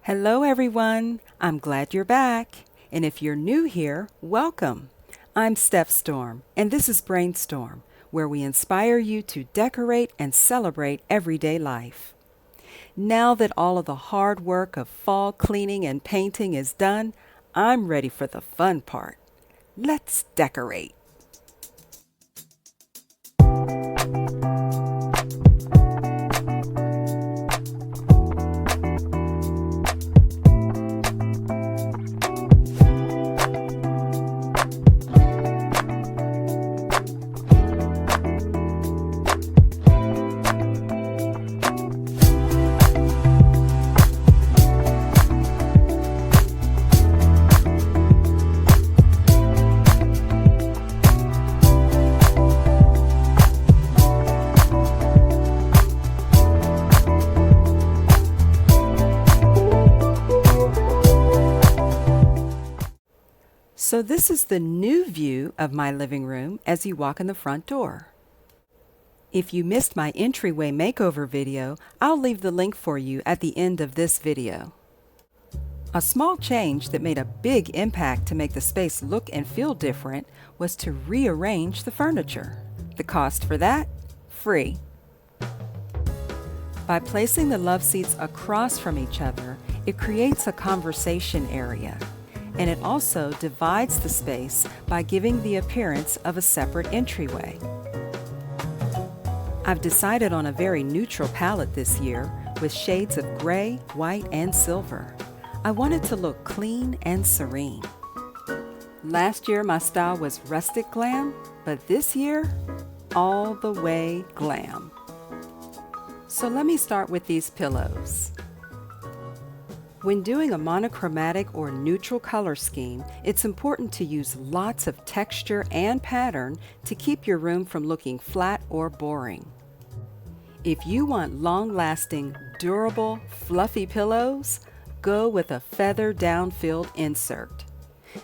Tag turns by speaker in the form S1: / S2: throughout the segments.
S1: Hello everyone, I'm glad you're back. And if you're new here, welcome. I'm stephstorm, and this is BrainSTORM, where we inspire you to decorate and celebrate everyday life. Now that all of the hard work of fall cleaning and painting is done, I'm ready for the fun part. Let's decorate. So this is the new view of my living room as you walk in the front door. If you missed my entryway makeover video, I'll leave the link for you at the end of this video. A small change that made a big impact to make the space look and feel different was to rearrange the furniture. The cost for that? Free. By placing the love seats across from each other, it creates a conversation area. And it also divides the space by giving the appearance of a separate entryway. I've decided on a very neutral palette this year with shades of gray, white, and silver. I want it to look clean and serene. Last year my style was rustic glam, but this year, all the way glam. So let me start with these pillows. When doing a monochromatic or neutral color scheme, it's important to use lots of texture and pattern to keep your room from looking flat or boring. If you want long-lasting, durable, fluffy pillows, go with a feather down-filled insert.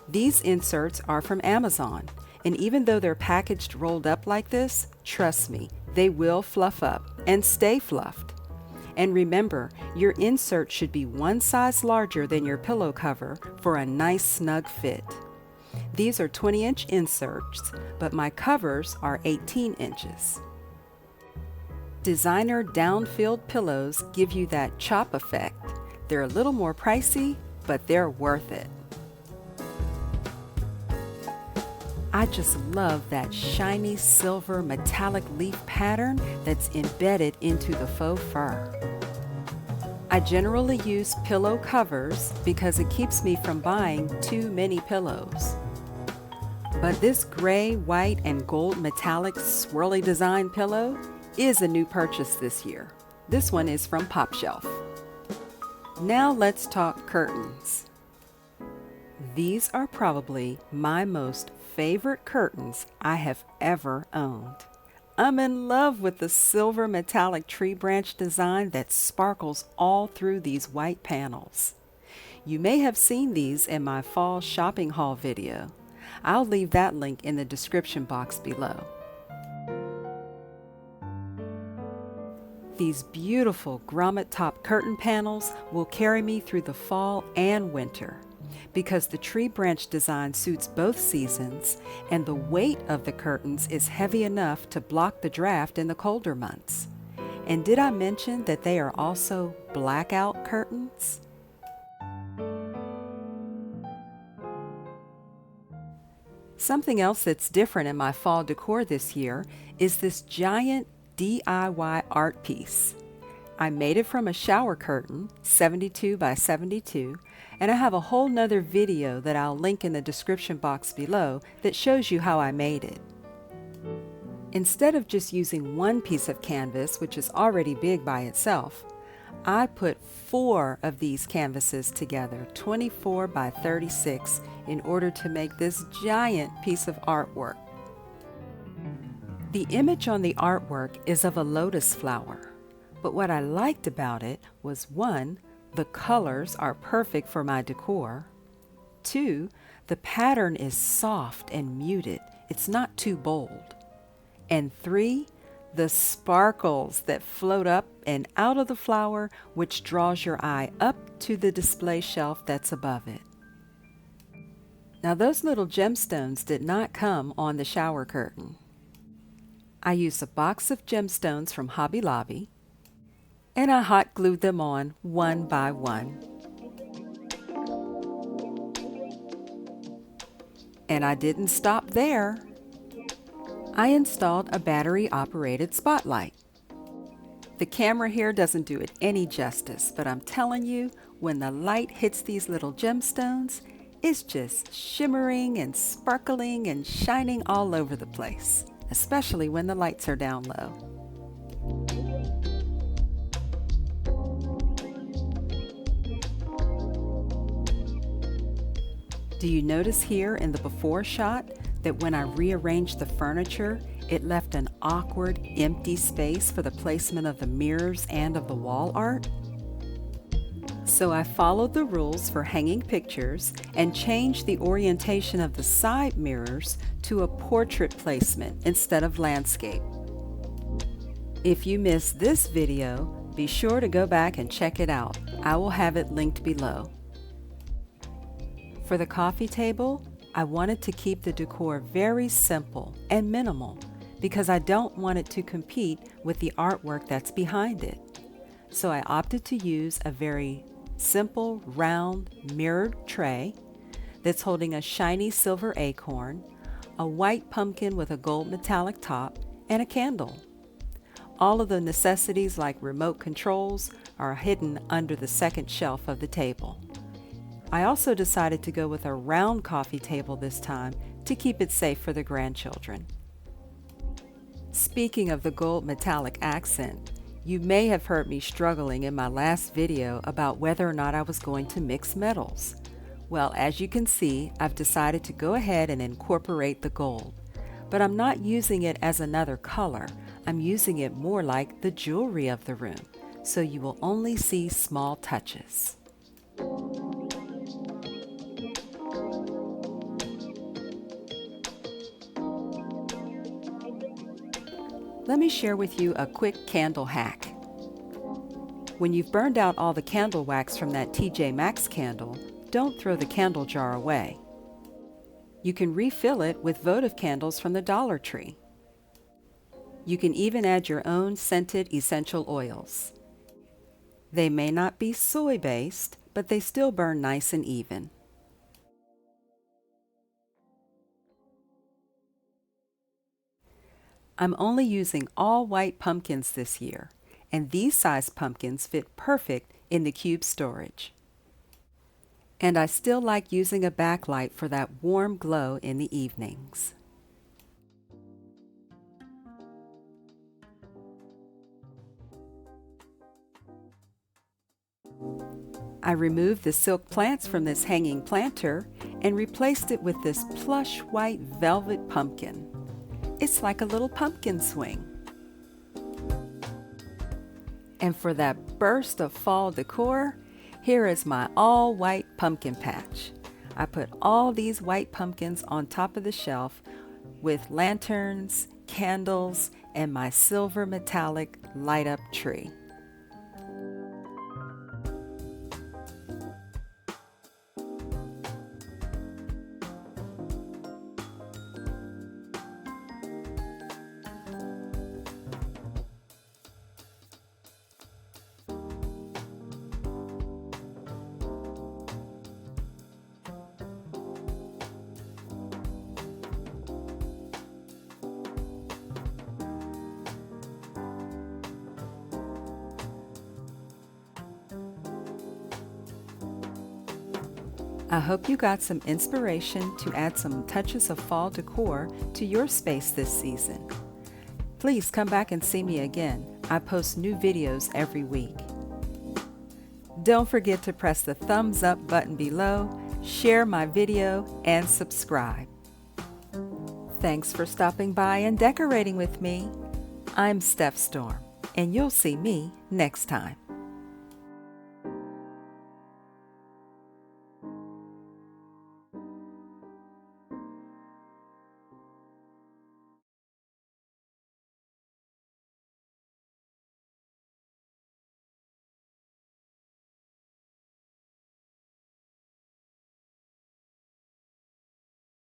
S1: These inserts are from Amazon, and even though they're packaged rolled up like this, trust me, they will fluff up and stay fluffed. And remember, your insert should be one size larger than your pillow cover for a nice snug fit. These are 20-inch inserts, but my covers are 18 inches. Designer down-filled pillows give you that chop effect. They're a little more pricey, but they're worth it. I just love that shiny silver metallic leaf pattern that's embedded into the faux fur. I generally use pillow covers because it keeps me from buying too many pillows. But this gray, white, and gold metallic swirly design pillow is a new purchase this year. This one is from PopShelf. Now let's talk curtains. These are probably my most favorite curtains I have ever owned. I'm in love with the silver metallic tree branch design that sparkles all through these white panels. You may have seen these in my fall shopping haul video. I'll leave that link in the description box below. These beautiful grommet top curtain panels will carry me through the fall and winter, because the tree branch design suits both seasons and the weight of the curtains is heavy enough to block the draft in the colder months. And did I mention that they are also blackout curtains? Something else that's different in my fall decor this year is this giant DIY art piece. I made it from a shower curtain, 72 by 72, and I have a whole nother video that I'll link in the description box below that shows you how I made it. Instead of just using one piece of canvas, which is already big by itself, I put 4 of these canvases together, 24 by 36, in order to make this giant piece of artwork. The image on the artwork is of a lotus flower, but what I liked about it was 1, the colors are perfect for my decor. 2, the pattern is soft and muted. It's not too bold. And 3, The sparkles that float up and out of the flower, which draws your eye up to the display shelf that's above it. Now those little gemstones did not come on the shower curtain. I used a box of gemstones from Hobby Lobby, and I hot glued them on one by one. And I didn't stop there. I installed a battery-operated spotlight. The camera here doesn't do it any justice, but I'm telling you, when the light hits these little gemstones, it's just shimmering and sparkling and shining all over the place, especially when the lights are down low. Do you notice here in the before shot that when I rearranged the furniture, it left an awkward, empty space for the placement of the mirrors and of the wall art? So I followed the rules for hanging pictures and changed the orientation of the side mirrors to a portrait placement instead of landscape. If you missed this video, be sure to go back and check it out. I will have it linked below. For the coffee table, I wanted to keep the decor very simple and minimal because I don't want it to compete with the artwork that's behind it. So I opted to use a very simple, round, mirrored tray that's holding a shiny silver acorn, a white pumpkin with a gold metallic top, and a candle. All of the necessities like remote controls are hidden under the second shelf of the table. I also decided to go with a round coffee table this time to keep it safe for the grandchildren. Speaking of the gold metallic accent, you may have heard me struggling in my last video about whether or not I was going to mix metals. Well, as you can see, I've decided to go ahead and incorporate the gold, but I'm not using it as another color. I'm using it more like the jewelry of the room, so you will only see small touches. Let me share with you a quick candle hack. When you've burned out all the candle wax from that TJ Maxx candle, don't throw the candle jar away. You can refill it with votive candles from the Dollar Tree. You can even add your own scented essential oils. They may not be soy-based, but they still burn nice and even. I'm only using all white pumpkins this year, and these size pumpkins fit perfect in the cube storage. And I still like using a backlight for that warm glow in the evenings. I removed the silk plants from this hanging planter and replaced it with this plush white velvet pumpkin. It's like a little pumpkin swing. And for that burst of fall decor, here is my all-white pumpkin patch. I put all these white pumpkins on top of the shelf with lanterns, candles, and my silver metallic light-up tree. I hope you got some inspiration to add some touches of fall decor to your space this season. Please come back and see me again. I post new videos every week. Don't forget to press the thumbs up button below, share my video, and subscribe. Thanks for stopping by and decorating with me. I'm Steph Storm, and you'll see me next time.